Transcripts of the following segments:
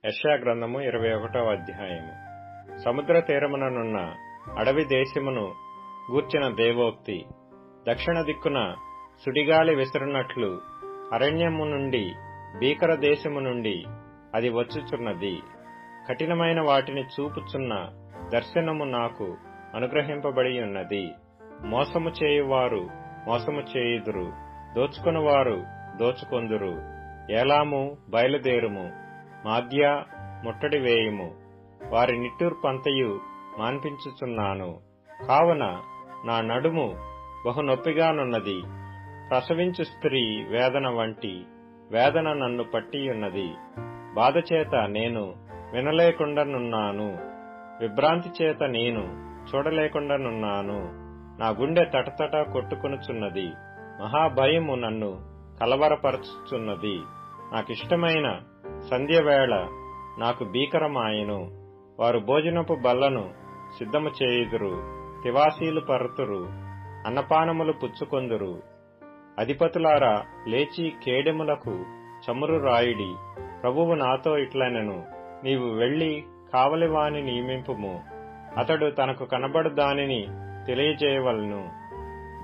యెషయా గ్రంథము 21వ అధ్యాయము. సముద్ర తీరముననున్న అడవి దేశమును గూర్చిన దేవోక్తి. దక్షిణ దిక్కున సుడిగాలి విసిరినట్లు అరణ్యము నుండి భీకర దేశము నుండి అది వచ్చుచున్నది. కఠినమైన వాటిని చూపుచున్న దర్శనము నాకు అనుగ్రహింపబడి ఉన్నది. మోసము చేయువారు మోసము చేయుదురు, దోచుకొనువారు దోచుకొందురు. ఏలాము బయలుదేరుము, మాద్యా ముట్టడి వేయుము, వారి నిట్టూర్పంతయు మాన్పించుచున్నాను. కావున నా నడుము బహు నొప్పిగానున్నది, ప్రసవించు స్త్రీ వేదన వంటి వేదన నన్ను పట్టియున్నది. బాధచేత నేను వినలేకుండానున్నాను, విభ్రాంతి చేత నేను చూడలేకుండానున్నాను. నా గుండె తటతట కొట్టుకొనుచున్నది, మహాభయము నన్ను కలవరపరచుచున్నది. నాకిష్టమైన సంధ్యవేళ నాకు భీకరమాయెను. వారు భోజనపు బల్లను సిద్ధము చేయుదురు, తివాసీలు పరుతురు, అన్నపానములు పుచ్చుకొందురు. అధిపతులారా, లేచి కేడెములకు చమురు రాయుడి. ప్రభువు నాతో ఇట్లనెను, నీవు వెళ్లి కావలివాని నియమింపుము, అతడు తనకు కనబడు దానిని తెలియజేయవలను.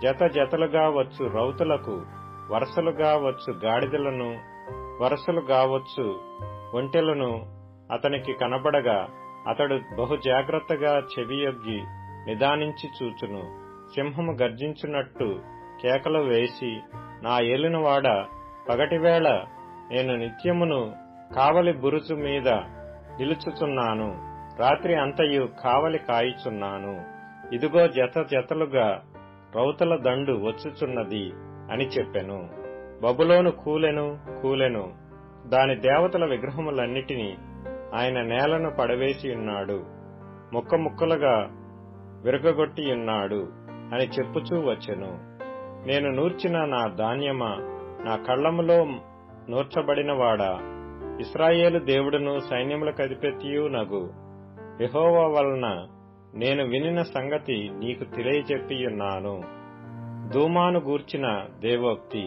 జత జతలుగా వచ్చు రౌతులకు వరుసలుగా వచ్చు గాడిదలను, వరుసలుగా వచ్చు ఒంటెలను అతనికి కనబడగా అతడు బహు జాగ్రత్తగా చెవియొగ్గి నిదానించి చూచును. సింహము గర్జించున్నట్టు కేకలు వేసి, నా ఏలినవాడ, పగటివేళ నేను నిత్యమును కావలి బురుజు మీద నిలుచుచున్నాను, రాత్రి అంతయు కావలి కాయుచున్నాను. ఇదిగో జత జతలుగా రౌతుల దండు వచ్చుచున్నది అని చెప్పెను. బబులోను కూలెను కూలెను, దాని దేవతల విగ్రహములన్నిటినీ ఆయన నేలను పడవేసియున్నాడు, ముక్క ముక్కలుగా విరగగొట్టియున్నాడు అని చెప్పుచూ వచ్చెను. నేను నూర్చిన నా ధాన్యమా, నా కళ్ళములో నూర్చబడినవాడా, ఇశ్రాయేలు దేవుడును సైన్యములకధిపతియు నగు యెహోవా వలన నేను వినిన సంగతి నీకు తెలియజెప్పియున్నాను. దూమాను గూర్చిన దేవోక్తి.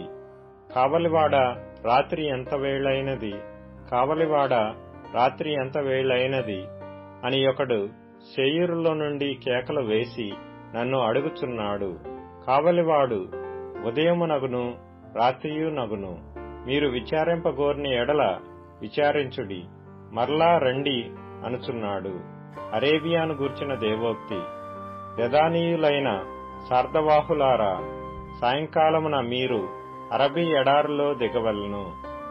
కావలివాడ, రాత్రి ఎంత వేళైనది, కావలివాడ, రాత్రి ఎంత వేళైనది అని ఒకడు శేయీరులో నుండి కేకలు వేసి నన్ను అడుగుచున్నాడు. కావలివాడు ఉదయమునగును రాత్రియు నగును. మీరు విచారింపగోరిన ఎడల విచారించుడి, మరలా రండి అనుచున్నాడు. అరేబియాను గూర్చిన దేవోక్తి. దదానీయులైన సార్ధవాహులారా, సాయంకాలమున మీరు అరబీ ఎడారిలో దిగవలను.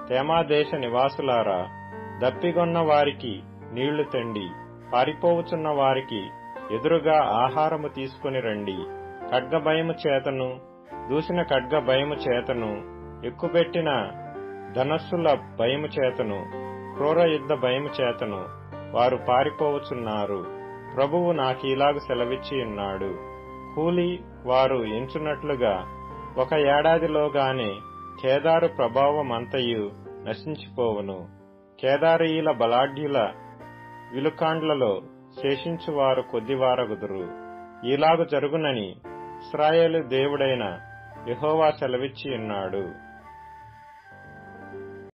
తేమాదేశ నివాసులారా, దప్పిగొన్న వారికి నీళ్లు తెండి, పారిపోవుచున్న వారికి ఎదురుగా ఆహారము తీసుకుని రండి. ఖడ్గభయము చేతను, దూసిన ఖడ్గ భయము చేతను, ఎక్కుపెట్టిన ధనస్సుల భయము చేతను, క్రూర యుద్ధ భయము చేతను వారు పారిపోవుచున్నారు. ప్రభువు నాకీలాగు సెలవిచ్చి ఉన్నాడు, కూలి వారు ఎంచున్నట్లుగా 1 ఏడాదిలోగానే కేదారు ప్రభావమంతయు నశించిపోవును. కేదారీయుల బలాఢ్యుల విలుకాండ్లలో శేషించువారు కొద్దివారగుదురు. ఈలాగు జరుగునని ఇశ్రాయేలు దేవుడైన యెహోవా సెలవిచ్చి ఉన్నాడు.